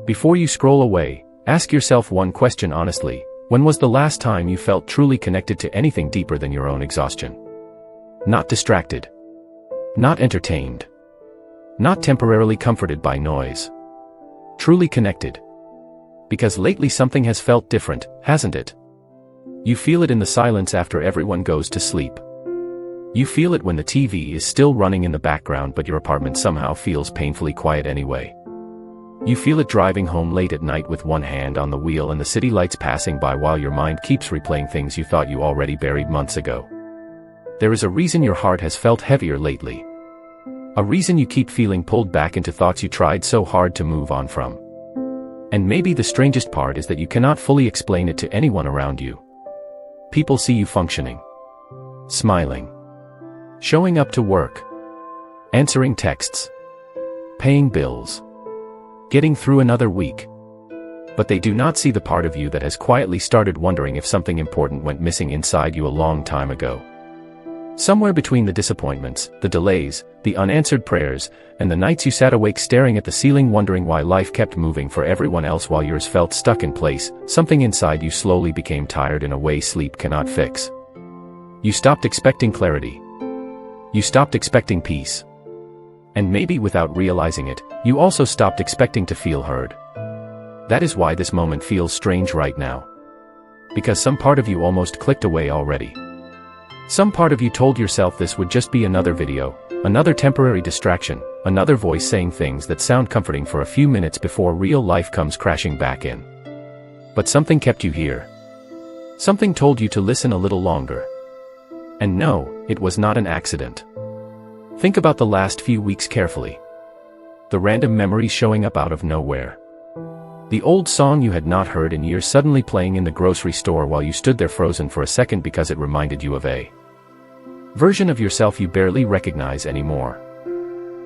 Before you scroll away, ask yourself one question honestly: when was the last time you felt truly connected to anything deeper than your own exhaustion? Not distracted. Not entertained. Not temporarily comforted by noise. Truly connected. Because lately something has felt different, hasn't it? You feel it in the silence after everyone goes to sleep. You feel it when the TV is still running in the background but your apartment somehow feels painfully quiet anyway. You feel it driving home late at night with one hand on the wheel and the city lights passing by while your mind keeps replaying things you thought you already buried months ago. There is a reason your heart has felt heavier lately. A reason you keep feeling pulled back into thoughts you tried so hard to move on from. And maybe the strangest part is that you cannot fully explain it to anyone around you. People see you functioning. Smiling. Showing up to work. Answering texts. Paying bills. Getting through another week. But they do not see the part of you that has quietly started wondering if something important went missing inside you a long time ago. Somewhere between the disappointments, the delays, the unanswered prayers, and the nights you sat awake staring at the ceiling wondering why life kept moving for everyone else while yours felt stuck in place, something inside you slowly became tired in a way sleep cannot fix. You stopped expecting clarity. You stopped expecting peace. And maybe without realizing it, you also stopped expecting to feel heard. That is why this moment feels strange right now. Because some part of you almost clicked away already. Some part of you told yourself this would just be another video, another temporary distraction, another voice saying things that sound comforting for a few minutes before real life comes crashing back in. But something kept you here. Something told you to listen a little longer. And no, it was not an accident. Think about the last few weeks carefully. The random memories showing up out of nowhere. The old song you had not heard in years suddenly playing in the grocery store while you stood there frozen for a second because it reminded you of a version of yourself you barely recognize anymore.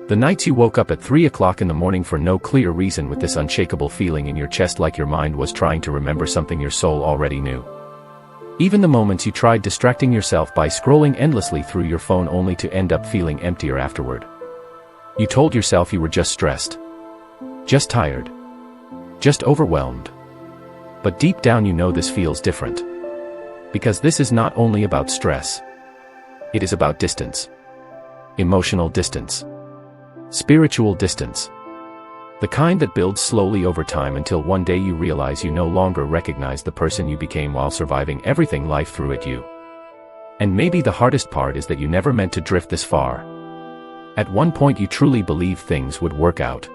The nights you woke up at 3 o'clock in the morning for no clear reason with this unshakable feeling in your chest like your mind was trying to remember something your soul already knew. Even the moments you tried distracting yourself by scrolling endlessly through your phone only to end up feeling emptier afterward. You told yourself you were just stressed. Just tired. Just overwhelmed. But deep down you know this feels different. Because this is not only about stress. It is about distance. Emotional distance. Spiritual distance. The kind that builds slowly over time until one day you realize you no longer recognize the person you became while surviving everything life threw at you. And maybe the hardest part is that you never meant to drift this far. At one point you truly believed things would work out.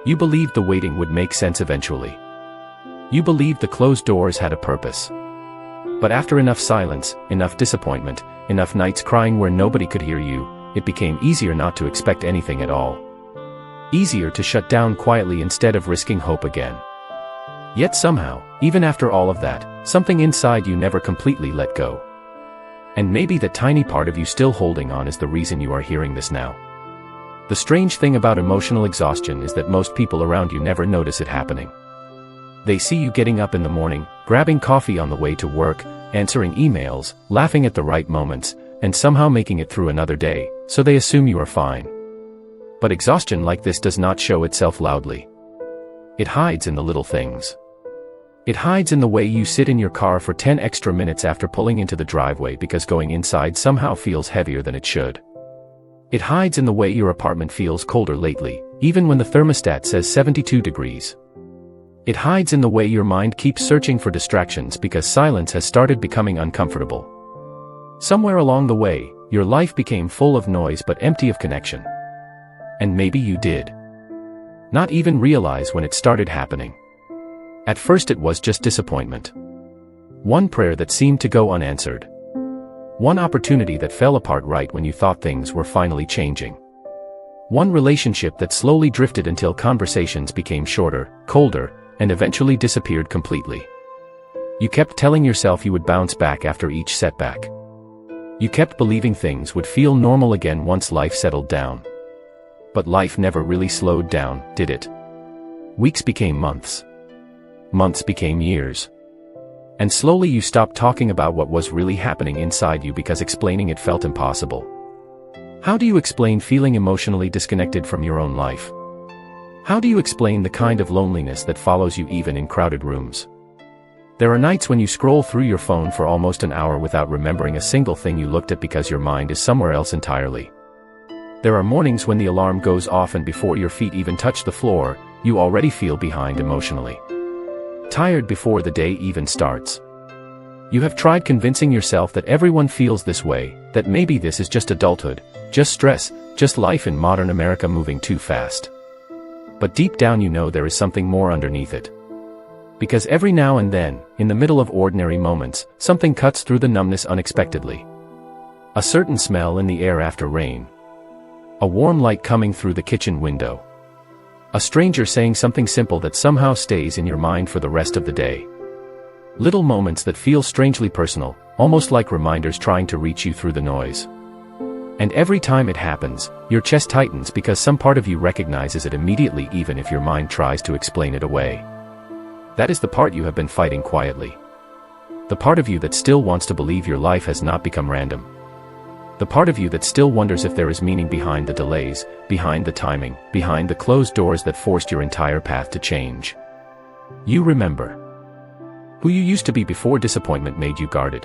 You believed the waiting would make sense eventually. You believed the closed doors had a purpose. But after enough silence, enough disappointment, enough nights crying where nobody could hear you, it became easier not to expect anything at all. Easier to shut down quietly instead of risking hope again. Yet somehow, even after all of that, something inside you never completely let go. And maybe that tiny part of you still holding on is the reason you are hearing this now. The strange thing about emotional exhaustion is that most people around you never notice it happening. They see you getting up in the morning, grabbing coffee on the way to work, answering emails, laughing at the right moments, and somehow making it through another day, so they assume you are fine. But exhaustion like this does not show itself loudly. It hides in the little things. It hides in the way you sit in your car for 10 extra minutes after pulling into the driveway because going inside somehow feels heavier than it should. It hides in the way your apartment feels colder lately, even when the thermostat says 72 degrees. It hides in the way your mind keeps searching for distractions because silence has started becoming uncomfortable. Somewhere along the way, your life became full of noise but empty of connection. And maybe you did not even realize when it started happening. At first it was just disappointment. One prayer that seemed to go unanswered. One opportunity that fell apart right when you thought things were finally changing. One relationship that slowly drifted until conversations became shorter, colder, and eventually disappeared completely. You kept telling yourself you would bounce back after each setback. You kept believing things would feel normal again once life settled down. But life never really slowed down, did it? Weeks became months. Months became years. And slowly you stopped talking about what was really happening inside you because explaining it felt impossible. How do you explain feeling emotionally disconnected from your own life? How do you explain the kind of loneliness that follows you even in crowded rooms? There are nights when you scroll through your phone for almost an hour without remembering a single thing you looked at because your mind is somewhere else entirely. There are mornings when the alarm goes off and before your feet even touch the floor, you already feel behind emotionally. Tired before the day even starts. You have tried convincing yourself that everyone feels this way, that maybe this is just adulthood, just stress, just life in modern America moving too fast. But deep down you know there is something more underneath it. Because every now and then, in the middle of ordinary moments, something cuts through the numbness unexpectedly. A certain smell in the air after rain. A warm light coming through the kitchen window. A stranger saying something simple that somehow stays in your mind for the rest of the day. Little moments that feel strangely personal, almost like reminders trying to reach you through the noise. And every time it happens, your chest tightens because some part of you recognizes it immediately even if your mind tries to explain it away. That is the part you have been fighting quietly. The part of you that still wants to believe your life has not become random. The part of you that still wonders if there is meaning behind the delays, behind the timing, behind the closed doors that forced your entire path to change. You remember who you used to be before disappointment made you guarded.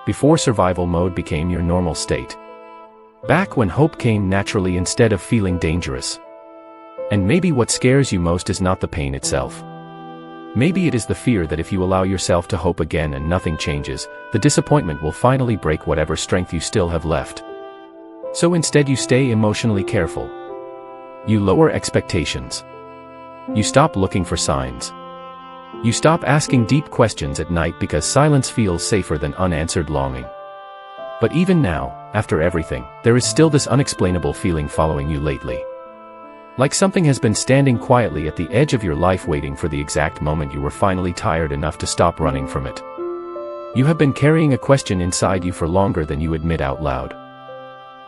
Before survival mode became your normal state. Back when hope came naturally instead of feeling dangerous. And maybe what scares you most is not the pain itself. Maybe it is the fear that if you allow yourself to hope again and nothing changes, the disappointment will finally break whatever strength you still have left. So instead you stay emotionally careful. You lower expectations. You stop looking for signs. You stop asking deep questions at night because silence feels safer than unanswered longing. But even now, after everything, there is still this unexplainable feeling following you lately. Like something has been standing quietly at the edge of your life waiting for the exact moment you were finally tired enough to stop running from it. You have been carrying a question inside you for longer than you admit out loud.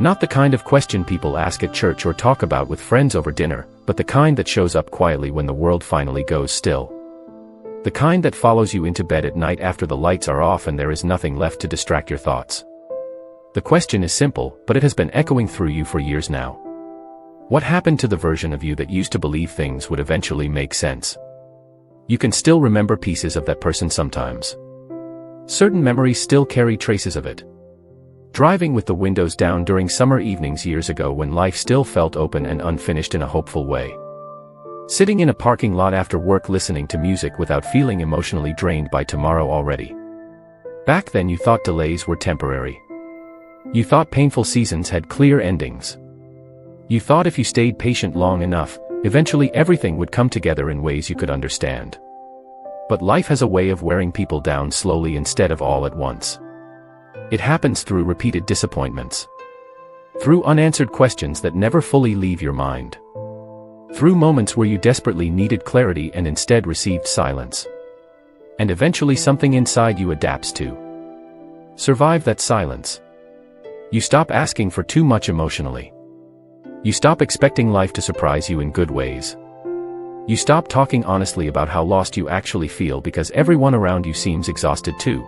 Not the kind of question people ask at church or talk about with friends over dinner, but the kind that shows up quietly when the world finally goes still. The kind that follows you into bed at night after the lights are off and there is nothing left to distract your thoughts. The question is simple, but it has been echoing through you for years now. What happened to the version of you that used to believe things would eventually make sense? You can still remember pieces of that person sometimes. Certain memories still carry traces of it. Driving with the windows down during summer evenings years ago when life still felt open and unfinished in a hopeful way. Sitting in a parking lot after work listening to music without feeling emotionally drained by tomorrow already. Back then you thought delays were temporary. You thought painful seasons had clear endings. You thought if you stayed patient long enough, eventually everything would come together in ways you could understand. But life has a way of wearing people down slowly instead of all at once. It happens through repeated disappointments. Through unanswered questions that never fully leave your mind. Through moments where you desperately needed clarity and instead received silence. And eventually something inside you adapts to survive that silence. You stop asking for too much emotionally. You stop expecting life to surprise you in good ways. You stop talking honestly about how lost you actually feel because everyone around you seems exhausted too.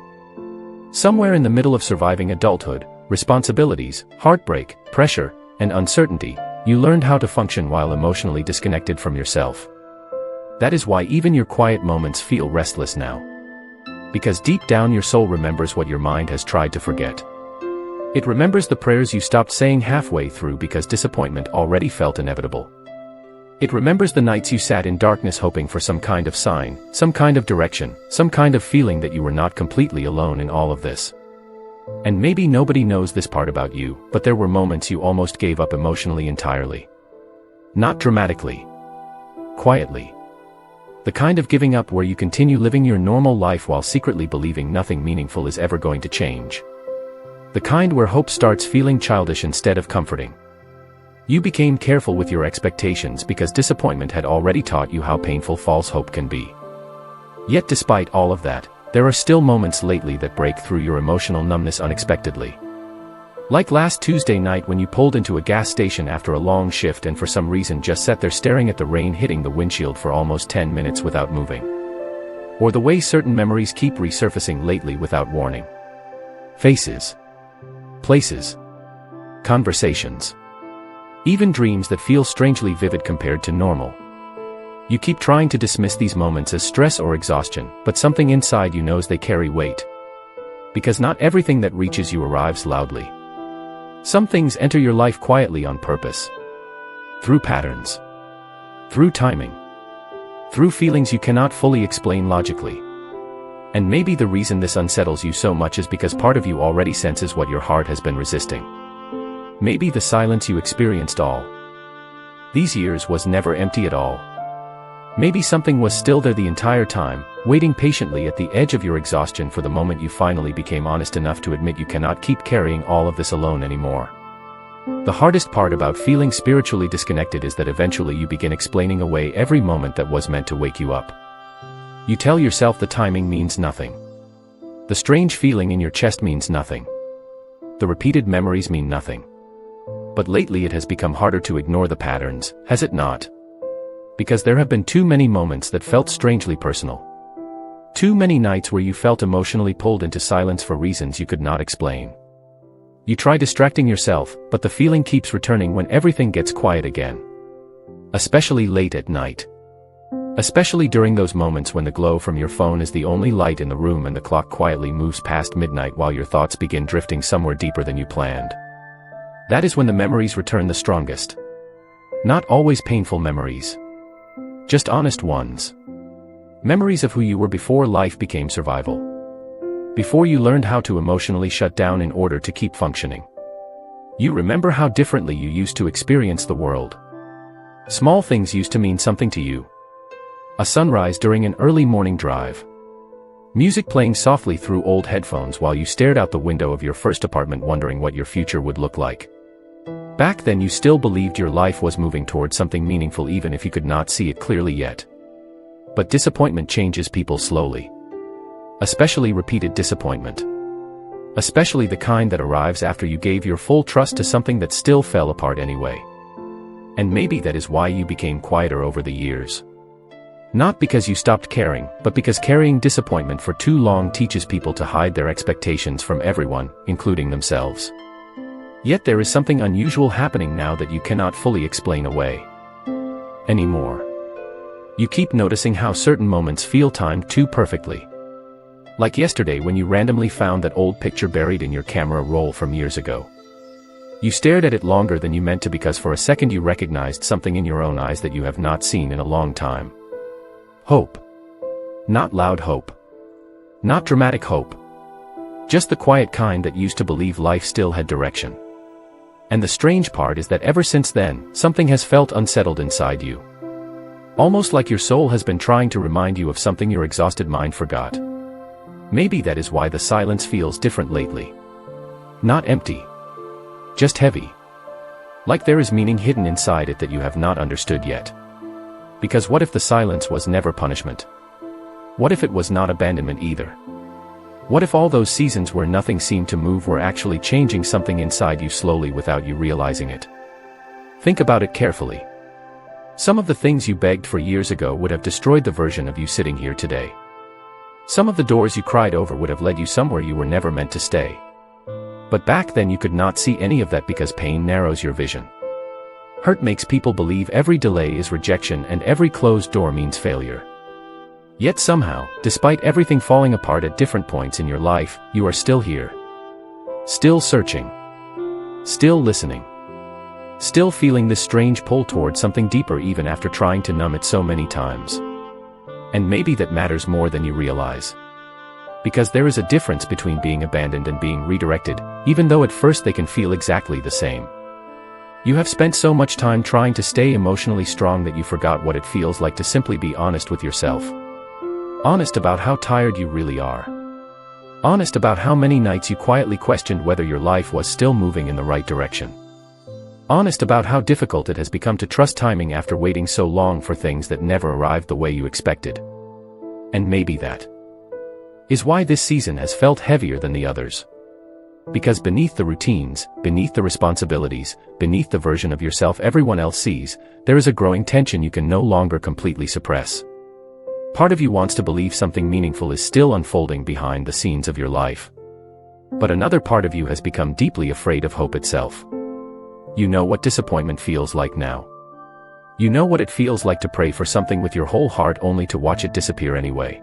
Somewhere in the middle of surviving adulthood, responsibilities, heartbreak, pressure, and uncertainty, you learned how to function while emotionally disconnected from yourself. That is why even your quiet moments feel restless now. Because deep down your soul remembers what your mind has tried to forget. It remembers the prayers you stopped saying halfway through because disappointment already felt inevitable. It remembers the nights you sat in darkness hoping for some kind of sign, some kind of direction, some kind of feeling that you were not completely alone in all of this. And maybe nobody knows this part about you, but there were moments you almost gave up emotionally entirely. Not dramatically. Quietly. The kind of giving up where you continue living your normal life while secretly believing nothing meaningful is ever going to change. The kind where hope starts feeling childish instead of comforting. You became careful with your expectations because disappointment had already taught you how painful false hope can be. Yet despite all of that, there are still moments lately that break through your emotional numbness unexpectedly. Like last Tuesday night when you pulled into a gas station after a long shift and for some reason just sat there staring at the rain hitting the windshield for almost 10 minutes without moving. Or the way certain memories keep resurfacing lately without warning. Faces. Places. Conversations. Even dreams that feel strangely vivid compared to normal. You keep trying to dismiss these moments as stress or exhaustion, but something inside you knows they carry weight. Because not everything that reaches you arrives loudly. Some things enter your life quietly on purpose. Through patterns. Through timing. Through feelings you cannot fully explain logically. And maybe the reason this unsettles you so much is because part of you already senses what your heart has been resisting. Maybe the silence you experienced all these years was never empty at all. Maybe something was still there the entire time, waiting patiently at the edge of your exhaustion for the moment you finally became honest enough to admit you cannot keep carrying all of this alone anymore. The hardest part about feeling spiritually disconnected is that eventually you begin explaining away every moment that was meant to wake you up. You tell yourself the timing means nothing. The strange feeling in your chest means nothing. The repeated memories mean nothing. But lately it has become harder to ignore the patterns, has it not? Because there have been too many moments that felt strangely personal. Too many nights where you felt emotionally pulled into silence for reasons you could not explain. You try distracting yourself, but the feeling keeps returning when everything gets quiet again. Especially late at night. Especially during those moments when the glow from your phone is the only light in the room and the clock quietly moves past midnight while your thoughts begin drifting somewhere deeper than you planned. That is when the memories return the strongest. Not always painful memories. Just honest ones. Memories of who you were before life became survival. Before you learned how to emotionally shut down in order to keep functioning. You remember how differently you used to experience the world. Small things used to mean something to you. A sunrise during an early morning drive. Music playing softly through old headphones while you stared out the window of your first apartment wondering what your future would look like. Back then you still believed your life was moving towards something meaningful even if you could not see it clearly yet. But disappointment changes people slowly. Especially repeated disappointment. Especially the kind that arrives after you gave your full trust to something that still fell apart anyway. And maybe that is why you became quieter over the years. Not because you stopped caring, but because carrying disappointment for too long teaches people to hide their expectations from everyone, including themselves. Yet there is something unusual happening now that you cannot fully explain away anymore. You keep noticing how certain moments feel timed too perfectly. Like yesterday when you randomly found that old picture buried in your camera roll from years ago. You stared at it longer than you meant to because for a second you recognized something in your own eyes that you have not seen in a long time. Hope. Not loud hope. Not dramatic hope. Just the quiet kind that used to believe life still had direction. And the strange part is that ever since then, something has felt unsettled inside you. Almost like your soul has been trying to remind you of something your exhausted mind forgot. Maybe that is why the silence feels different lately. Not empty. Just heavy. Like there is meaning hidden inside it that you have not understood yet. Because what if the silence was never punishment? What if it was not abandonment either? What if all those seasons where nothing seemed to move were actually changing something inside you slowly without you realizing it? Think about it carefully. Some of the things you begged for years ago would have destroyed the version of you sitting here today. Some of the doors you cried over would have led you somewhere you were never meant to stay. But back then you could not see any of that because pain narrows your vision. Hurt makes people believe every delay is rejection and every closed door means failure. Yet somehow, despite everything falling apart at different points in your life, you are still here. Still searching. Still listening. Still feeling this strange pull towards something deeper even after trying to numb it so many times. And maybe that matters more than you realize. Because there is a difference between being abandoned and being redirected, even though at first they can feel exactly the same. You have spent so much time trying to stay emotionally strong that you forgot what it feels like to simply be honest with yourself. Honest about how tired you really are. Honest about how many nights you quietly questioned whether your life was still moving in the right direction. Honest about how difficult it has become to trust timing after waiting so long for things that never arrived the way you expected. And maybe that is why this season has felt heavier than the others. Because beneath the routines, beneath the responsibilities, beneath the version of yourself everyone else sees, there is a growing tension you can no longer completely suppress. Part of you wants to believe something meaningful is still unfolding behind the scenes of your life. But another part of you has become deeply afraid of hope itself. You know what disappointment feels like now. You know what it feels like to pray for something with your whole heart only to watch it disappear anyway.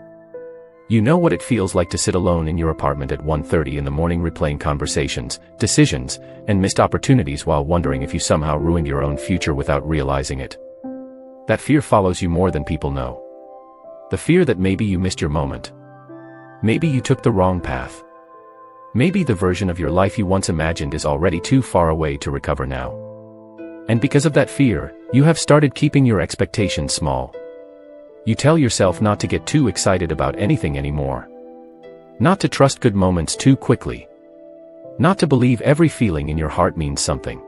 You know what it feels like to sit alone in your apartment at 1:30 in the morning replaying conversations, decisions, and missed opportunities while wondering if you somehow ruined your own future without realizing it. That fear follows you more than people know. The fear that maybe you missed your moment. Maybe you took the wrong path. Maybe the version of your life you once imagined is already too far away to recover now. And because of that fear, you have started keeping your expectations small. You tell yourself not to get too excited about anything anymore. Not to trust good moments too quickly. Not to believe every feeling in your heart means something.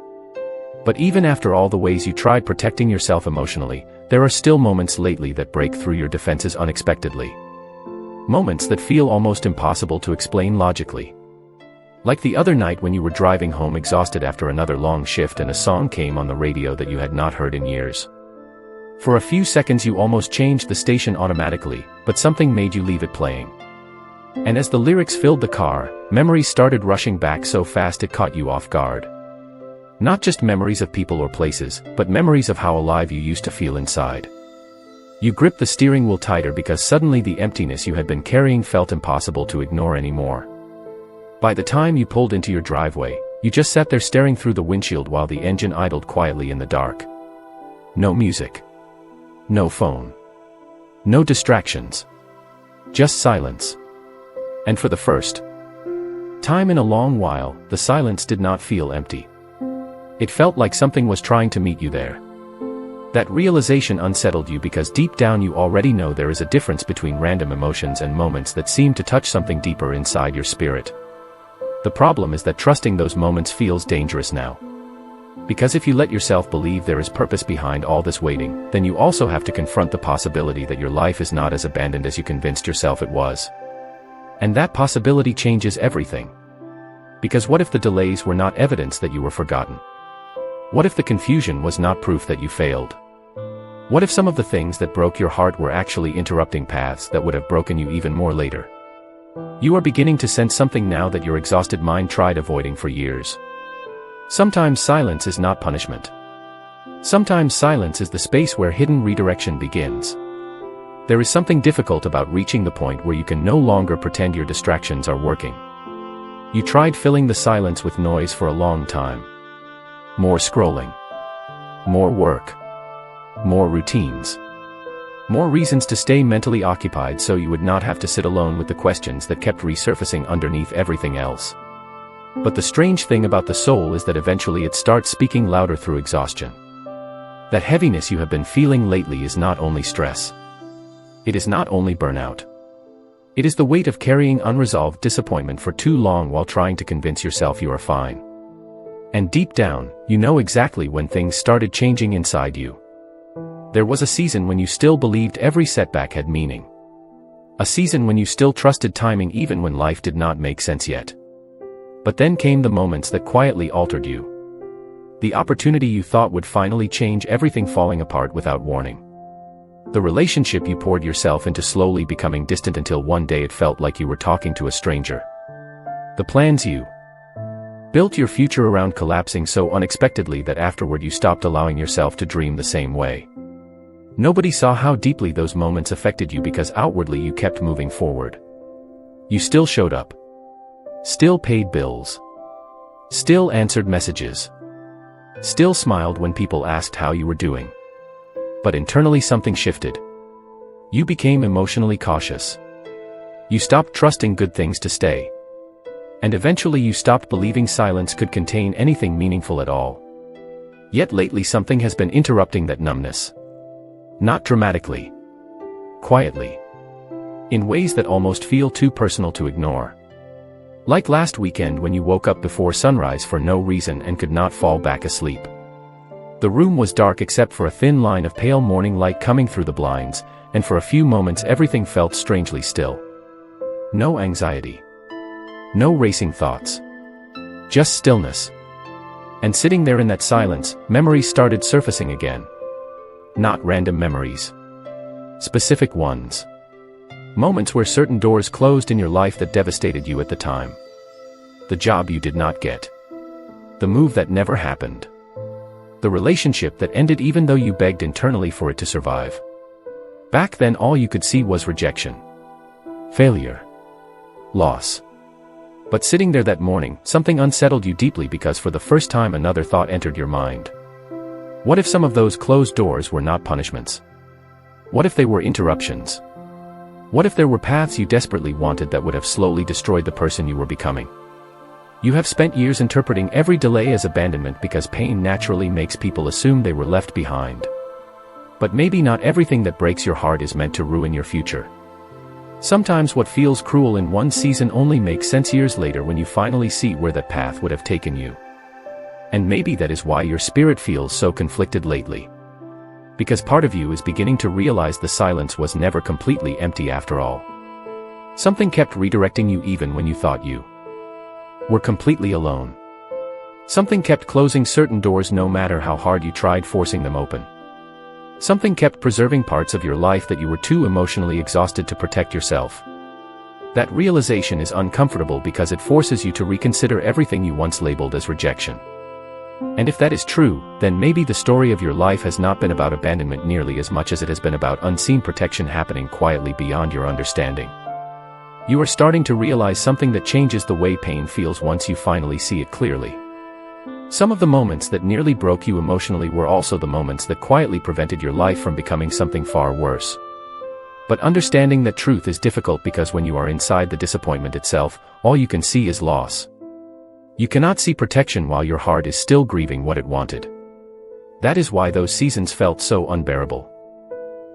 But even after all the ways you tried protecting yourself emotionally, there are still moments lately that break through your defenses unexpectedly. Moments that feel almost impossible to explain logically. Like the other night when you were driving home exhausted after another long shift and a song came on the radio that you had not heard in years. For a few seconds you almost changed the station automatically, but something made you leave it playing. And as the lyrics filled the car, memories started rushing back so fast it caught you off guard. Not just memories of people or places, but memories of how alive you used to feel inside. You gripped the steering wheel tighter because suddenly the emptiness you had been carrying felt impossible to ignore anymore. By the time you pulled into your driveway, you just sat there staring through the windshield while the engine idled quietly in the dark. No music. No phone. No distractions. Just silence. And for the first time in a long while, the silence did not feel empty. It felt like something was trying to meet you there. That realization unsettled you because deep down you already know there is a difference between random emotions and moments that seem to touch something deeper inside your spirit. The problem is that trusting those moments feels dangerous now. Because if you let yourself believe there is purpose behind all this waiting, then you also have to confront the possibility that your life is not as abandoned as you convinced yourself it was. And that possibility changes everything. Because what if the delays were not evidence that you were forgotten? What if the confusion was not proof that you failed? What if some of the things that broke your heart were actually interrupting paths that would have broken you even more later? You are beginning to sense something now that your exhausted mind tried avoiding for years. Sometimes silence is not punishment. Sometimes silence is the space where hidden redirection begins. There is something difficult about reaching the point where you can no longer pretend your distractions are working. You tried filling the silence with noise for a long time. More scrolling. More work. More routines. More reasons to stay mentally occupied so you would not have to sit alone with the questions that kept resurfacing underneath everything else. But the strange thing about the soul is that eventually it starts speaking louder through exhaustion. That heaviness you have been feeling lately is not only stress. It is not only burnout. It is the weight of carrying unresolved disappointment for too long while trying to convince yourself you are fine. And deep down, you know exactly when things started changing inside you. There was a season when you still believed every setback had meaning. A season when you still trusted timing even when life did not make sense yet. But then came the moments that quietly altered you. The opportunity you thought would finally change everything falling apart without warning. The relationship you poured yourself into slowly becoming distant until one day it felt like you were talking to a stranger. The plans you built your future around collapsing so unexpectedly that afterward you stopped allowing yourself to dream the same way. Nobody saw how deeply those moments affected you because outwardly you kept moving forward. You still showed up. Still paid bills. Still answered messages. Still smiled when people asked how you were doing. But internally something shifted. You became emotionally cautious. You stopped trusting good things to stay. And eventually you stopped believing silence could contain anything meaningful at all. Yet lately something has been interrupting that numbness. Not dramatically. Quietly. In ways that almost feel too personal to ignore. Like last weekend when you woke up before sunrise for no reason and could not fall back asleep. The room was dark except for a thin line of pale morning light coming through the blinds, and for a few moments everything felt strangely still. No anxiety. No racing thoughts. Just stillness. And sitting there in that silence, memories started surfacing again. Not random memories. Specific ones. Moments where certain doors closed in your life that devastated you at the time. The job you did not get. The move that never happened. The relationship that ended even though you begged internally for it to survive. Back then all you could see was rejection. Failure. Loss. But sitting there that morning, something unsettled you deeply because for the first time another thought entered your mind. What if some of those closed doors were not punishments? What if they were interruptions? What if there were paths you desperately wanted that would have slowly destroyed the person you were becoming? You have spent years interpreting every delay as abandonment because pain naturally makes people assume they were left behind. But maybe not everything that breaks your heart is meant to ruin your future. Sometimes what feels cruel in one season only makes sense years later when you finally see where that path would have taken you. And maybe that is why your spirit feels so conflicted lately. Because part of you is beginning to realize the silence was never completely empty after all. Something kept redirecting you even when you thought you were completely alone. Something kept closing certain doors no matter how hard you tried forcing them open. Something kept preserving parts of your life that you were too emotionally exhausted to protect yourself. That realization is uncomfortable because it forces you to reconsider everything you once labeled as rejection. And if that is true, then maybe the story of your life has not been about abandonment nearly as much as it has been about unseen protection happening quietly beyond your understanding. You are starting to realize something that changes the way pain feels once you finally see it clearly. Some of the moments that nearly broke you emotionally were also the moments that quietly prevented your life from becoming something far worse. But understanding that truth is difficult because when you are inside the disappointment itself, all you can see is loss. You cannot see protection while your heart is still grieving what it wanted. That is why those seasons felt so unbearable.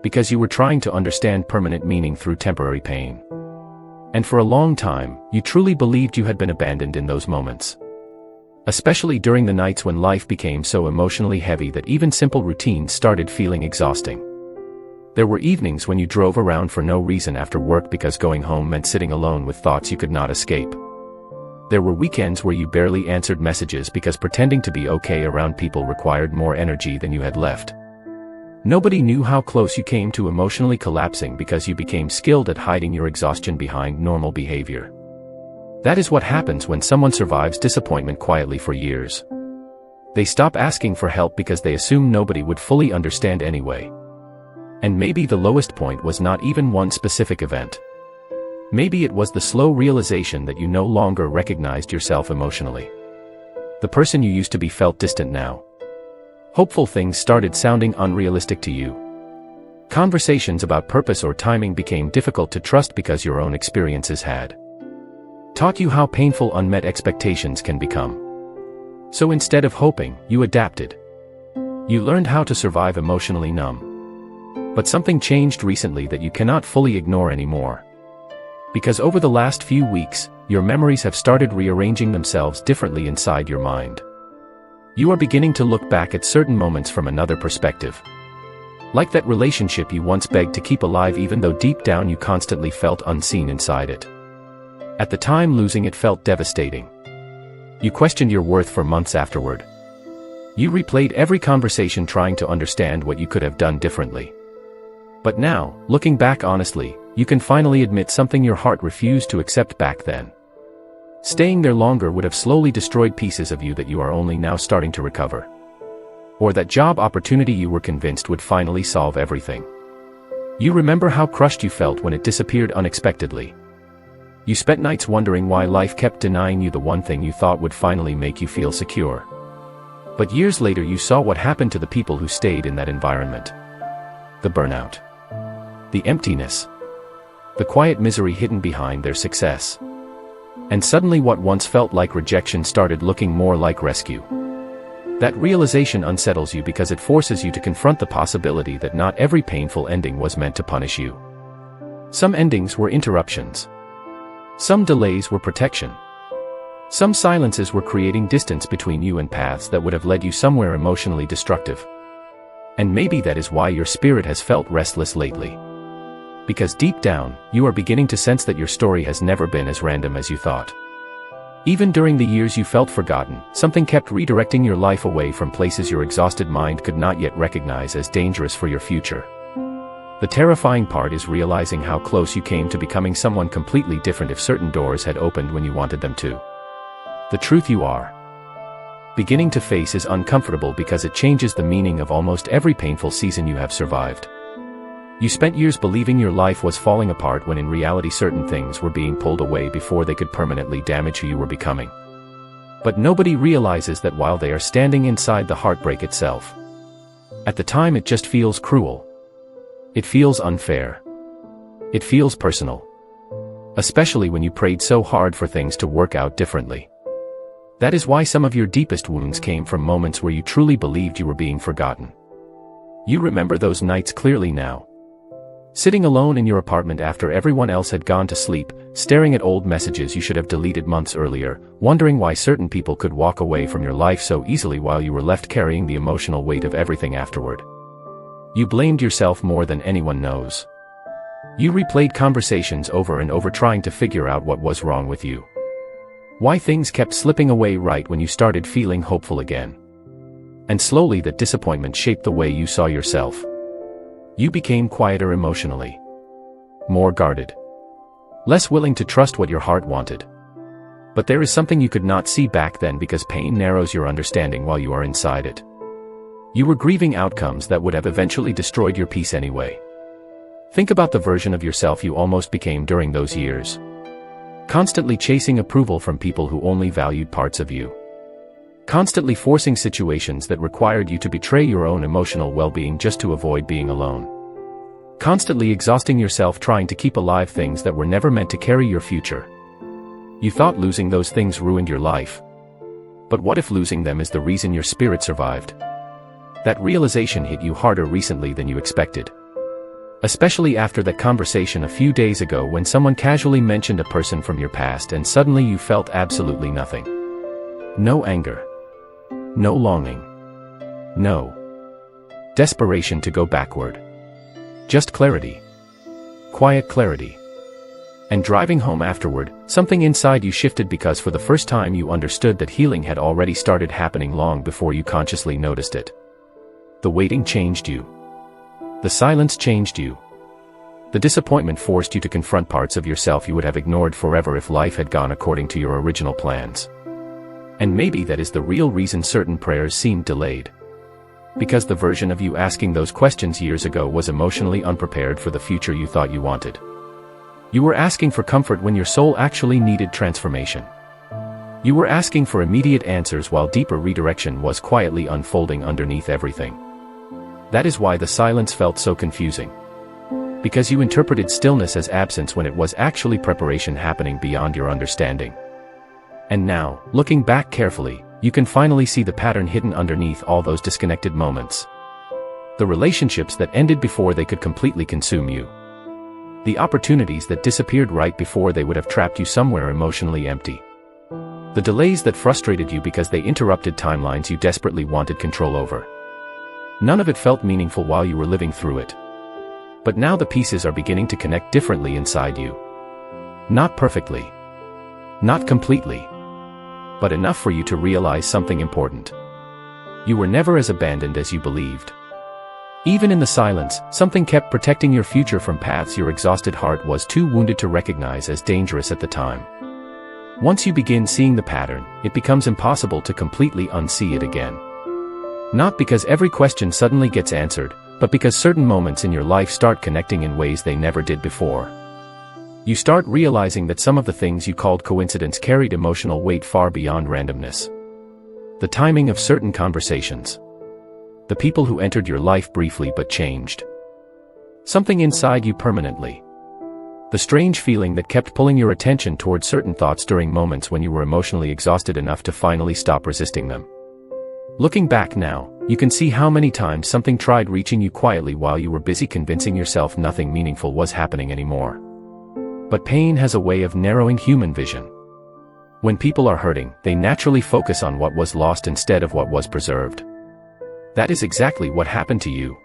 Because you were trying to understand permanent meaning through temporary pain. And for a long time, you truly believed you had been abandoned in those moments. Especially during the nights when life became so emotionally heavy that even simple routines started feeling exhausting. There were evenings when you drove around for no reason after work because going home meant sitting alone with thoughts you could not escape. There were weekends where you barely answered messages because pretending to be okay around people required more energy than you had left. Nobody knew how close you came to emotionally collapsing because you became skilled at hiding your exhaustion behind normal behavior. That is what happens when someone survives disappointment quietly for years. They stop asking for help because they assume nobody would fully understand anyway. And maybe the lowest point was not even one specific event. Maybe it was the slow realization that you no longer recognized yourself emotionally. The person you used to be felt distant now. Hopeful things started sounding unrealistic to you. Conversations about purpose or timing became difficult to trust because your own experiences had taught you how painful unmet expectations can become. So instead of hoping, you adapted. You learned how to survive emotionally numb. But something changed recently that you cannot fully ignore anymore. Because over the last few weeks, your memories have started rearranging themselves differently inside your mind. You are beginning to look back at certain moments from another perspective. Like that relationship you once begged to keep alive even though deep down you constantly felt unseen inside it. At the time losing it felt devastating. You questioned your worth for months afterward. You replayed every conversation trying to understand what you could have done differently. But now, looking back honestly, you can finally admit something your heart refused to accept back then. Staying there longer would have slowly destroyed pieces of you that you are only now starting to recover. Or that job opportunity you were convinced would finally solve everything. You remember how crushed you felt when it disappeared unexpectedly. You spent nights wondering why life kept denying you the one thing you thought would finally make you feel secure. But years later you saw what happened to the people who stayed in that environment. The burnout. The emptiness. The quiet misery hidden behind their success. And suddenly what once felt like rejection started looking more like rescue. That realization unsettles you because it forces you to confront the possibility that not every painful ending was meant to punish you. Some endings were interruptions. Some delays were protection. Some silences were creating distance between you and paths that would have led you somewhere emotionally destructive. And maybe that is why your spirit has felt restless lately. Because deep down, you are beginning to sense that your story has never been as random as you thought. Even during the years you felt forgotten, something kept redirecting your life away from places your exhausted mind could not yet recognize as dangerous for your future. The terrifying part is realizing how close you came to becoming someone completely different if certain doors had opened when you wanted them to. The truth: you are Beginning to face is uncomfortable because it changes the meaning of almost every painful season you have survived. You spent years believing your life was falling apart when in reality certain things were being pulled away before they could permanently damage who you were becoming. But nobody realizes that while they are standing inside the heartbreak itself. At the time it just feels cruel. It feels unfair. It feels personal. Especially when you prayed so hard for things to work out differently. That is why some of your deepest wounds came from moments where you truly believed you were being forgotten. You remember those nights clearly now. Sitting alone in your apartment after everyone else had gone to sleep, staring at old messages you should have deleted months earlier, wondering why certain people could walk away from your life so easily while you were left carrying the emotional weight of everything afterward. You blamed yourself more than anyone knows. You replayed conversations over and over trying to figure out what was wrong with you. Why things kept slipping away right when you started feeling hopeful again. And slowly that disappointment shaped the way you saw yourself. You became quieter emotionally. More guarded. Less willing to trust what your heart wanted. But there is something you could not see back then because pain narrows your understanding while you are inside it. You were grieving outcomes that would have eventually destroyed your peace anyway. Think about the version of yourself you almost became during those years. Constantly chasing approval from people who only valued parts of you. Constantly forcing situations that required you to betray your own emotional well-being just to avoid being alone. Constantly exhausting yourself trying to keep alive things that were never meant to carry your future. You thought losing those things ruined your life. But what if losing them is the reason your spirit survived? That realization hit you harder recently than you expected. Especially after that conversation a few days ago when someone casually mentioned a person from your past and suddenly you felt absolutely nothing. No anger. No longing. No desperation to go backward. Just clarity. Quiet clarity. And driving home afterward, something inside you shifted because for the first time you understood that healing had already started happening long before you consciously noticed it. The waiting changed you. The silence changed you. The disappointment forced you to confront parts of yourself you would have ignored forever if life had gone according to your original plans. And maybe that is the real reason certain prayers seemed delayed. Because the version of you asking those questions years ago was emotionally unprepared for the future you thought you wanted. You were asking for comfort when your soul actually needed transformation. You were asking for immediate answers while deeper redirection was quietly unfolding underneath everything. That is why the silence felt so confusing. Because you interpreted stillness as absence when it was actually preparation happening beyond your understanding. And now, looking back carefully, you can finally see the pattern hidden underneath all those disconnected moments. The relationships that ended before they could completely consume you. The opportunities that disappeared right before they would have trapped you somewhere emotionally empty. The delays that frustrated you because they interrupted timelines you desperately wanted control over. None of it felt meaningful while you were living through it. But now the pieces are beginning to connect differently inside you. Not perfectly. Not completely. But enough for you to realize something important. You were never as abandoned as you believed. Even in the silence, something kept protecting your future from paths your exhausted heart was too wounded to recognize as dangerous at the time. Once you begin seeing the pattern, it becomes impossible to completely unsee it again. Not because every question suddenly gets answered, but because certain moments in your life start connecting in ways they never did before. You start realizing that some of the things you called coincidence carried emotional weight far beyond randomness. The timing of certain conversations. The people who entered your life briefly but changed. Something inside you permanently. The strange feeling that kept pulling your attention toward certain thoughts during moments when you were emotionally exhausted enough to finally stop resisting them. Looking back now, you can see how many times something tried reaching you quietly while you were busy convincing yourself nothing meaningful was happening anymore. But pain has a way of narrowing human vision. When people are hurting, they naturally focus on what was lost instead of what was preserved. That is exactly what happened to you.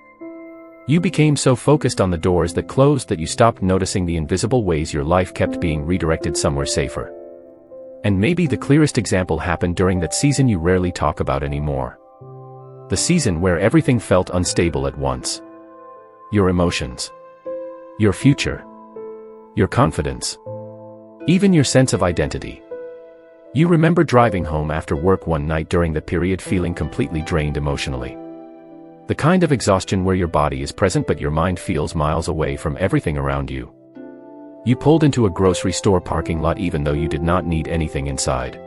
You became so focused on the doors that closed that you stopped noticing the invisible ways your life kept being redirected somewhere safer. And maybe the clearest example happened during that season you rarely talk about anymore. The season where everything felt unstable at once. Your emotions. Your future. Your confidence. Even your sense of identity. You remember driving home after work one night during the period feeling completely drained emotionally. The kind of exhaustion where your body is present but your mind feels miles away from everything around you. You pulled into a grocery store parking lot even though you did not need anything inside.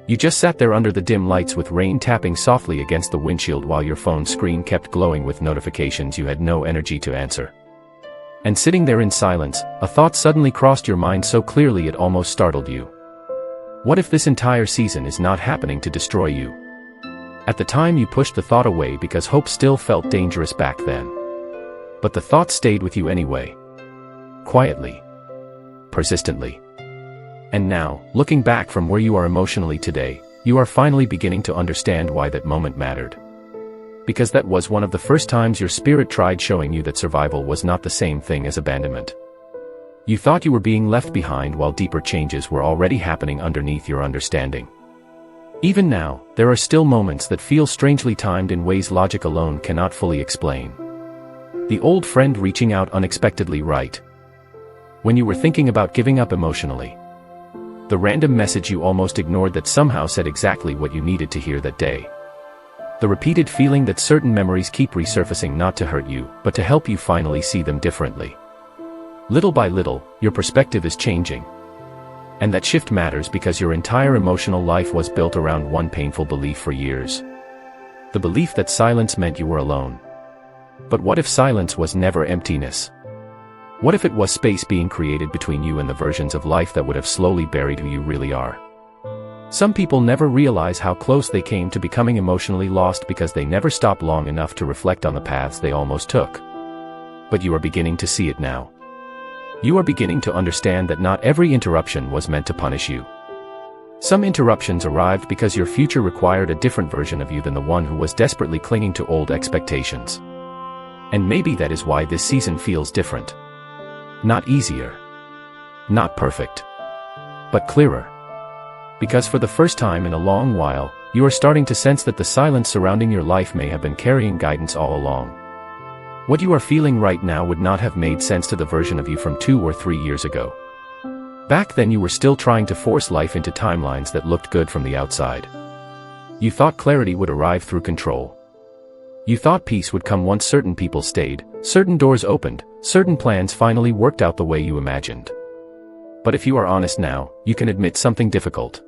You just sat there under the dim lights with rain tapping softly against the windshield while your phone screen kept glowing with notifications you had no energy to answer. And sitting there in silence, a thought suddenly crossed your mind so clearly it almost startled you. What if this entire season is not happening to destroy you? At the time you pushed the thought away because hope still felt dangerous back then. But the thought stayed with you anyway. Quietly. Persistently. And now, looking back from where you are emotionally today, you are finally beginning to understand why that moment mattered. Because that was one of the first times your spirit tried showing you that survival was not the same thing as abandonment. You thought you were being left behind while deeper changes were already happening underneath your understanding. Even now, there are still moments that feel strangely timed in ways logic alone cannot fully explain. The old friend reaching out unexpectedly right when you were thinking about giving up emotionally. The random message you almost ignored that somehow said exactly what you needed to hear that day. The repeated feeling that certain memories keep resurfacing not to hurt you, but to help you finally see them differently. Little by little, your perspective is changing. And that shift matters because your entire emotional life was built around one painful belief for years. The belief that silence meant you were alone. But what if silence was never emptiness? What if it was space being created between you and the versions of life that would have slowly buried who you really are? Some people never realize how close they came to becoming emotionally lost because they never stopped long enough to reflect on the paths they almost took. But you are beginning to see it now. You are beginning to understand that not every interruption was meant to punish you. Some interruptions arrived because your future required a different version of you than the one who was desperately clinging to old expectations. And maybe that is why this season feels different. Not easier. Not perfect. But clearer. Because for the first time in a long while, you are starting to sense that the silence surrounding your life may have been carrying guidance all along. What you are feeling right now would not have made sense to the version of you from 2 or 3 years ago. Back then you were still trying to force life into timelines that looked good from the outside. You thought clarity would arrive through control. You thought peace would come once certain people stayed, certain doors opened, certain plans finally worked out the way you imagined. But if you are honest now, you can admit something difficult.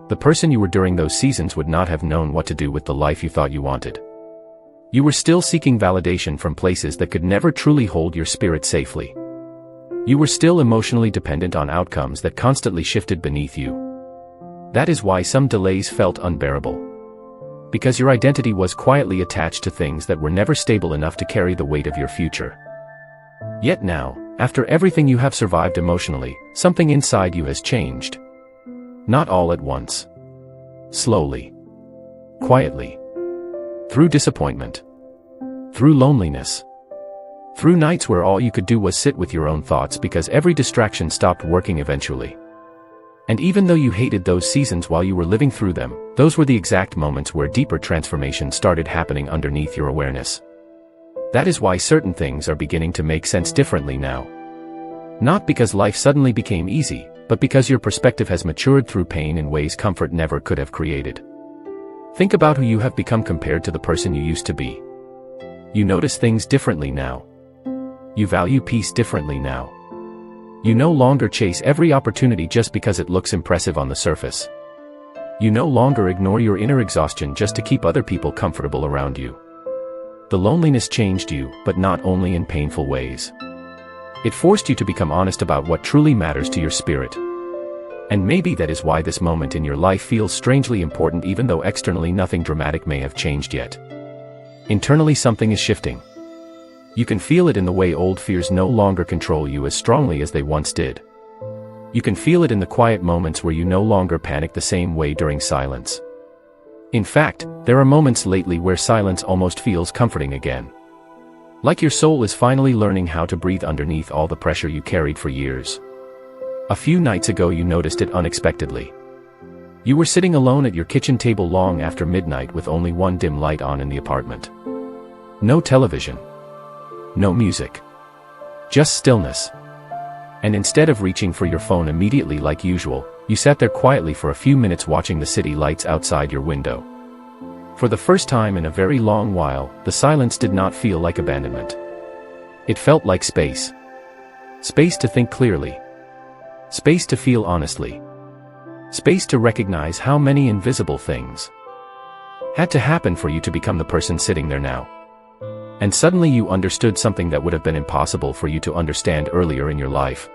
The person you were during those seasons would not have known what to do with the life you thought you wanted. You were still seeking validation from places that could never truly hold your spirit safely. You were still emotionally dependent on outcomes that constantly shifted beneath you. That is why some delays felt unbearable. Because your identity was quietly attached to things that were never stable enough to carry the weight of your future. Yet now, after everything you have survived emotionally, something inside you has changed. Not all at once. Slowly. Quietly. Through disappointment. Through loneliness. Through nights where all you could do was sit with your own thoughts because every distraction stopped working eventually. And even though you hated those seasons while you were living through them, those were the exact moments where deeper transformation started happening underneath your awareness. That is why certain things are beginning to make sense differently now. Not because life suddenly became easy, but because your perspective has matured through pain in ways comfort never could have created. Think about who you have become compared to the person you used to be. You notice things differently now. You value peace differently now. You no longer chase every opportunity just because it looks impressive on the surface. You no longer ignore your inner exhaustion just to keep other people comfortable around you. The loneliness changed you, but not only in painful ways. It forced you to become honest about what truly matters to your spirit. And maybe that is why this moment in your life feels strangely important even though externally nothing dramatic may have changed yet. Internally something is shifting. You can feel it in the way old fears no longer control you as strongly as they once did. You can feel it in the quiet moments where you no longer panic the same way during silence. In fact, there are moments lately where silence almost feels comforting again. Like your soul is finally learning how to breathe underneath all the pressure you carried for years. A few nights ago you noticed it unexpectedly. You were sitting alone at your kitchen table long after midnight with only one dim light on in the apartment. No television. No music. Just stillness. And instead of reaching for your phone immediately like usual, You sat there quietly for a few minutes watching the city lights outside your window. For the first time in a very long while, the silence did not feel like abandonment. It felt like space. Space to think clearly. Space to feel honestly. Space to recognize how many invisible things had to happen for you to become the person sitting there now. And suddenly you understood something that would have been impossible for you to understand earlier in your life.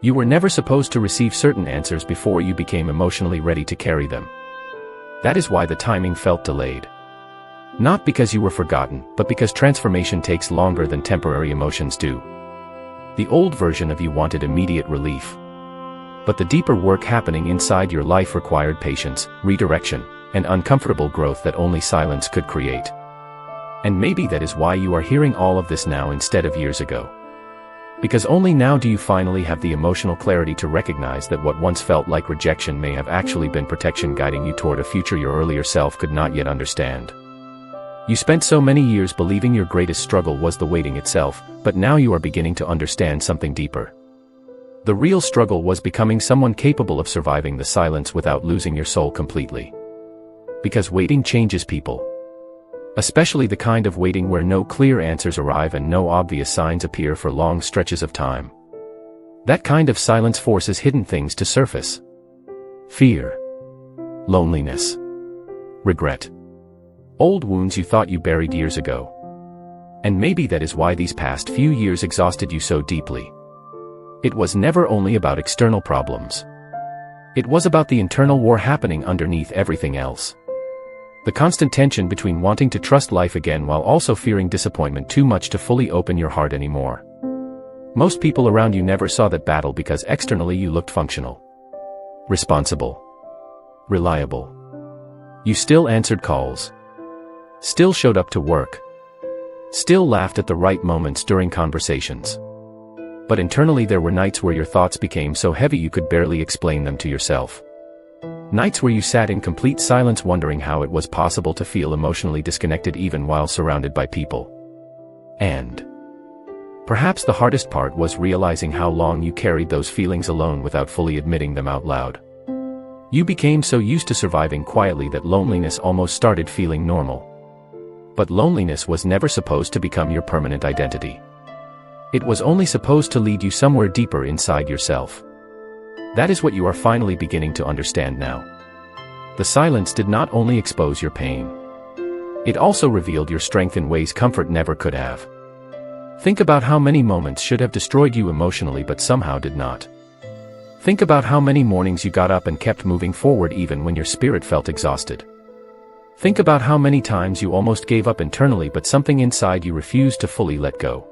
You were never supposed to receive certain answers before you became emotionally ready to carry them. That is why the timing felt delayed. Not because you were forgotten, but because transformation takes longer than temporary emotions do. The old version of you wanted immediate relief. But the deeper work happening inside your life required patience, redirection, and uncomfortable growth that only silence could create. And maybe that is why you are hearing all of this now instead of years ago. Because only now do you finally have the emotional clarity to recognize that what once felt like rejection may have actually been protection guiding you toward a future your earlier self could not yet understand. You spent so many years believing your greatest struggle was the waiting itself, but now you are beginning to understand something deeper. The real struggle was becoming someone capable of surviving the silence without losing your soul completely. Because waiting changes people. Especially the kind of waiting where no clear answers arrive and no obvious signs appear for long stretches of time. That kind of silence forces hidden things to surface. Fear. Loneliness. Regret. Old wounds you thought you buried years ago. And maybe that is why these past few years exhausted you so deeply. It was never only about external problems. It was about the internal war happening underneath everything else. The constant tension between wanting to trust life again while also fearing disappointment too much to fully open your heart anymore. Most people around you never saw that battle because externally you looked functional, responsible, reliable. You still answered calls, still showed up to work, still laughed at the right moments during conversations. But internally there were nights where your thoughts became so heavy you could barely explain them to yourself. Nights where you sat in complete silence wondering how it was possible to feel emotionally disconnected even while surrounded by people. And perhaps the hardest part was realizing how long you carried those feelings alone without fully admitting them out loud. You became so used to surviving quietly that loneliness almost started feeling normal. But loneliness was never supposed to become your permanent identity. It was only supposed to lead you somewhere deeper inside yourself. That is what you are finally beginning to understand now. The silence did not only expose your pain. It also revealed your strength in ways comfort never could have. Think about how many moments should have destroyed you emotionally but somehow did not. Think about how many mornings you got up and kept moving forward even when your spirit felt exhausted. Think about how many times you almost gave up internally but something inside you refused to fully let go.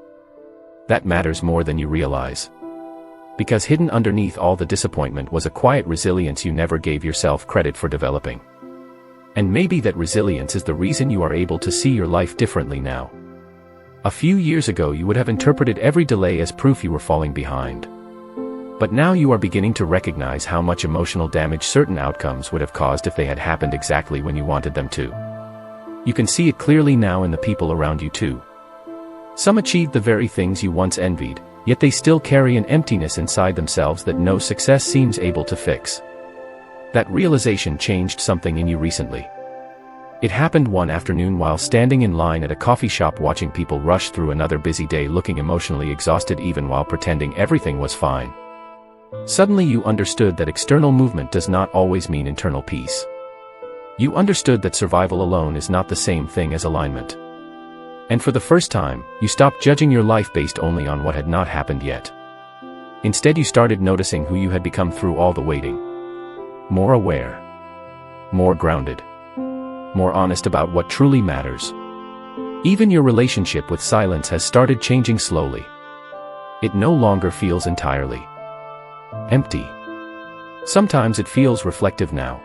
That matters more than you realize. Because hidden underneath all the disappointment was a quiet resilience you never gave yourself credit for developing. And maybe that resilience is the reason you are able to see your life differently now. A few years ago you would have interpreted every delay as proof you were falling behind. But now you are beginning to recognize how much emotional damage certain outcomes would have caused if they had happened exactly when you wanted them to. You can see it clearly now in the people around you too. Some achieved the very things you once envied, yet they still carry an emptiness inside themselves that no success seems able to fix. That realization changed something in you recently. It happened one afternoon while standing in line at a coffee shop watching people rush through another busy day looking emotionally exhausted even while pretending everything was fine. Suddenly you understood that external movement does not always mean internal peace. You understood that survival alone is not the same thing as alignment. And for the first time, you stopped judging your life based only on what had not happened yet. Instead you started noticing who you had become through all the waiting. More aware. More grounded. More honest about what truly matters. Even your relationship with silence has started changing slowly. It no longer feels entirely empty. Sometimes it feels reflective now.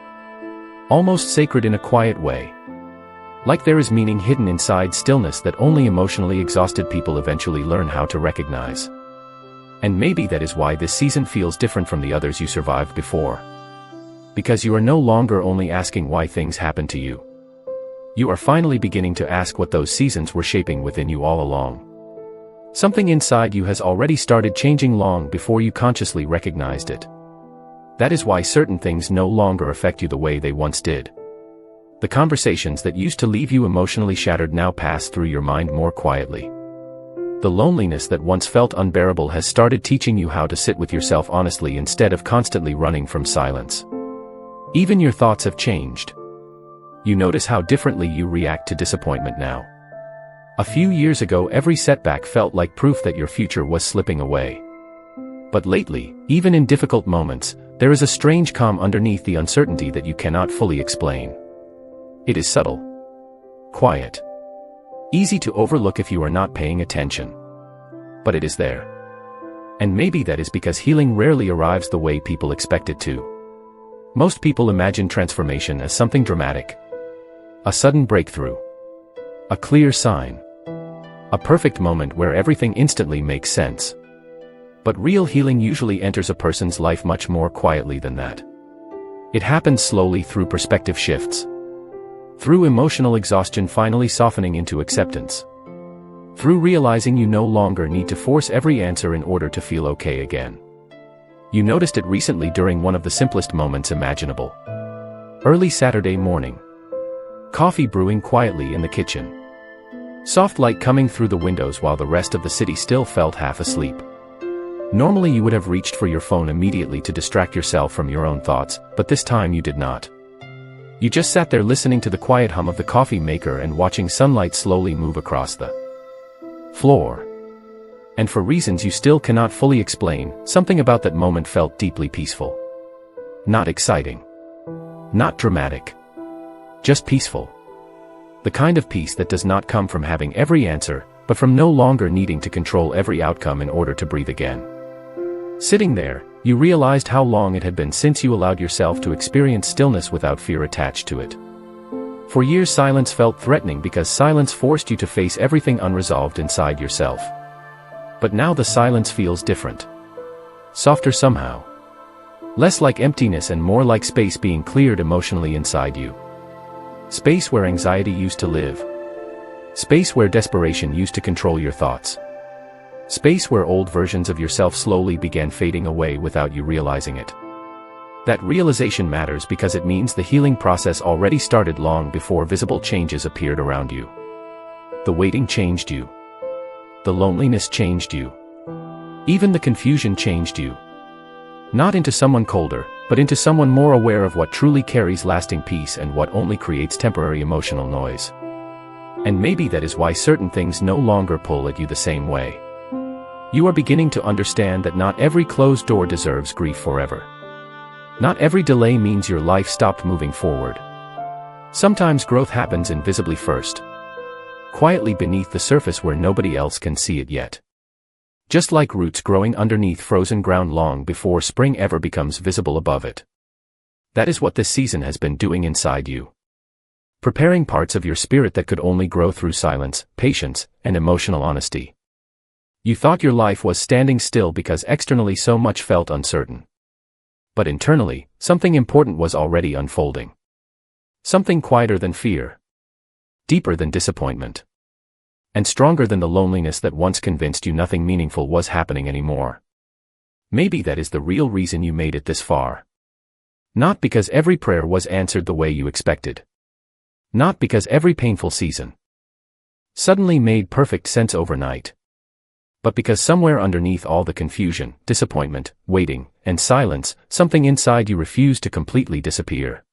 Almost sacred in a quiet way. Like there is meaning hidden inside stillness that only emotionally exhausted people eventually learn how to recognize. And maybe that is why this season feels different from the others you survived before. Because you are no longer only asking why things happen to you. You are finally beginning to ask what those seasons were shaping within you all along. Something inside you has already started changing long before you consciously recognized it. That is why certain things no longer affect you the way they once did. The conversations that used to leave you emotionally shattered now pass through your mind more quietly. The loneliness that once felt unbearable has started teaching you how to sit with yourself honestly instead of constantly running from silence. Even your thoughts have changed. You notice how differently you react to disappointment now. A few years ago, every setback felt like proof that your future was slipping away. But lately, even in difficult moments, there is a strange calm underneath the uncertainty that you cannot fully explain. It is subtle, quiet, easy to overlook if you are not paying attention. But it is there. And maybe that is because healing rarely arrives the way people expect it to. Most people imagine transformation as something dramatic. A sudden breakthrough. A clear sign. A perfect moment where everything instantly makes sense. But real healing usually enters a person's life much more quietly than that. It happens slowly through perspective shifts. Through emotional exhaustion finally softening into acceptance. Through realizing you no longer need to force every answer in order to feel okay again. You noticed it recently during one of the simplest moments imaginable. Early Saturday morning. Coffee brewing quietly in the kitchen. Soft light coming through the windows while the rest of the city still felt half asleep. Normally you would have reached for your phone immediately to distract yourself from your own thoughts, but this time you did not. You just sat there listening to the quiet hum of the coffee maker and watching sunlight slowly move across the floor. And for reasons you still cannot fully explain, something about that moment felt deeply peaceful. Not exciting. Not dramatic. Just peaceful. The kind of peace that does not come from having every answer, but from no longer needing to control every outcome in order to breathe again. Sitting there, you realized how long it had been since you allowed yourself to experience stillness without fear attached to it. For years silence felt threatening because silence forced you to face everything unresolved inside yourself. But now the silence feels different. Softer somehow. Less like emptiness and more like space being cleared emotionally inside you. Space where anxiety used to live. Space where desperation used to control your thoughts. Space where old versions of yourself slowly began fading away without you realizing it. That realization matters because it means the healing process already started long before visible changes appeared around you. The waiting changed you. The loneliness changed you. Even the confusion changed you. Not into someone colder, but into someone more aware of what truly carries lasting peace and what only creates temporary emotional noise. And maybe that is why certain things no longer pull at you the same way. You are beginning to understand that not every closed door deserves grief forever. Not every delay means your life stopped moving forward. Sometimes growth happens invisibly first. Quietly beneath the surface where nobody else can see it yet. Just like roots growing underneath frozen ground long before spring ever becomes visible above it. That is what this season has been doing inside you. Preparing parts of your spirit that could only grow through silence, patience, and emotional honesty. You thought your life was standing still because externally so much felt uncertain. But internally, something important was already unfolding. Something quieter than fear. Deeper than disappointment. And stronger than the loneliness that once convinced you nothing meaningful was happening anymore. Maybe that is the real reason you made it this far. Not because every prayer was answered the way you expected. Not because every painful season suddenly made perfect sense overnight. But because somewhere underneath all the confusion, disappointment, waiting, and silence, something inside you refused to completely disappear.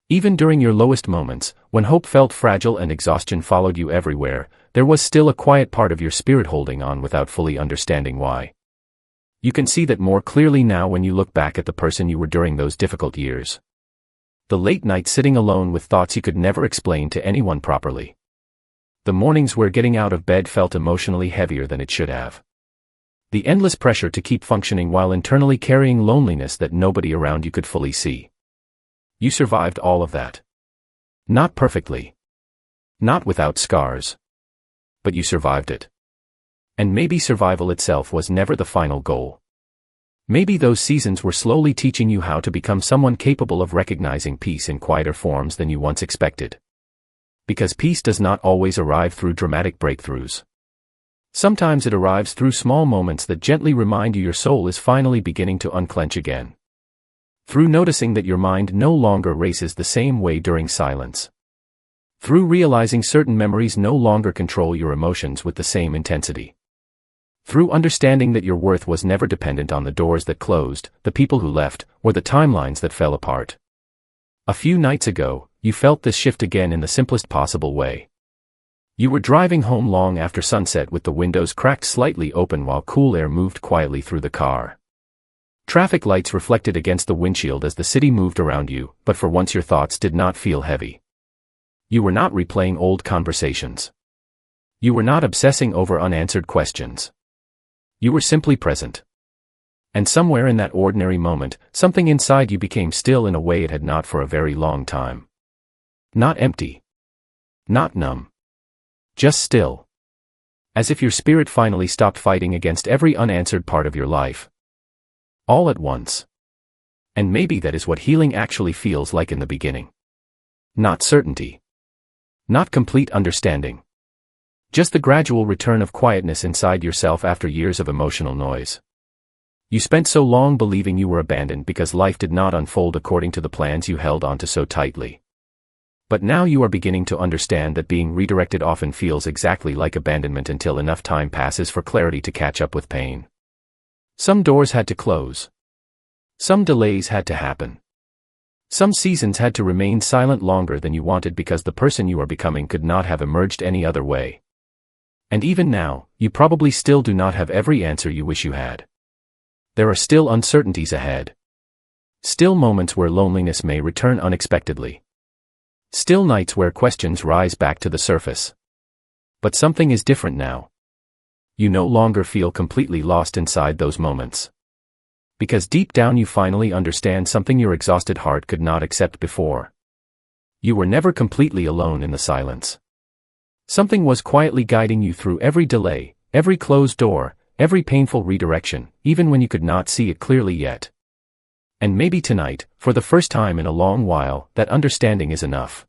Even during your lowest moments, when hope felt fragile and exhaustion followed you everywhere, there was still a quiet part of your spirit holding on without fully understanding why. You can see that more clearly now when you look back at the person you were during those difficult years. The late nights sitting alone with thoughts you could never explain to anyone properly. The mornings where getting out of bed felt emotionally heavier than it should have. The endless pressure to keep functioning while internally carrying loneliness that nobody around you could fully see. You survived all of that. Not perfectly. Not without scars. But you survived it. And maybe survival itself was never the final goal. Maybe those seasons were slowly teaching you how to become someone capable of recognizing peace in quieter forms than you once expected. Because peace does not always arrive through dramatic breakthroughs. Sometimes it arrives through small moments that gently remind you your soul is finally beginning to unclench again. Through noticing that your mind no longer races the same way during silence. Through realizing certain memories no longer control your emotions with the same intensity. Through understanding that your worth was never dependent on the doors that closed, the people who left, or the timelines that fell apart. A few nights ago, you felt this shift again in the simplest possible way. You were driving home long after sunset with the windows cracked slightly open while cool air moved quietly through the car. Traffic lights reflected against the windshield as the city moved around you, but for once your thoughts did not feel heavy. You were not replaying old conversations. You were not obsessing over unanswered questions. You were simply present. And somewhere in that ordinary moment, something inside you became still in a way it had not for a very long time. Not empty. Not numb. Just still. As if your spirit finally stopped fighting against every unanswered part of your life. All at once. And maybe that is what healing actually feels like in the beginning. Not certainty. Not complete understanding. Just the gradual return of quietness inside yourself after years of emotional noise. You spent so long believing you were abandoned because life did not unfold according to the plans you held onto so tightly. But now you are beginning to understand that being redirected often feels exactly like abandonment until enough time passes for clarity to catch up with pain. Some doors had to close. Some delays had to happen. Some seasons had to remain silent longer than you wanted because the person you are becoming could not have emerged any other way. And even now, you probably still do not have every answer you wish you had. There are still uncertainties ahead. Still moments where loneliness may return unexpectedly. Still nights where questions rise back to the surface. But something is different now. You no longer feel completely lost inside those moments. Because deep down you finally understand something your exhausted heart could not accept before. You were never completely alone in the silence. Something was quietly guiding you through every delay, every closed door, every painful redirection, even when you could not see it clearly yet. And maybe tonight, for the first time in a long while, that understanding is enough.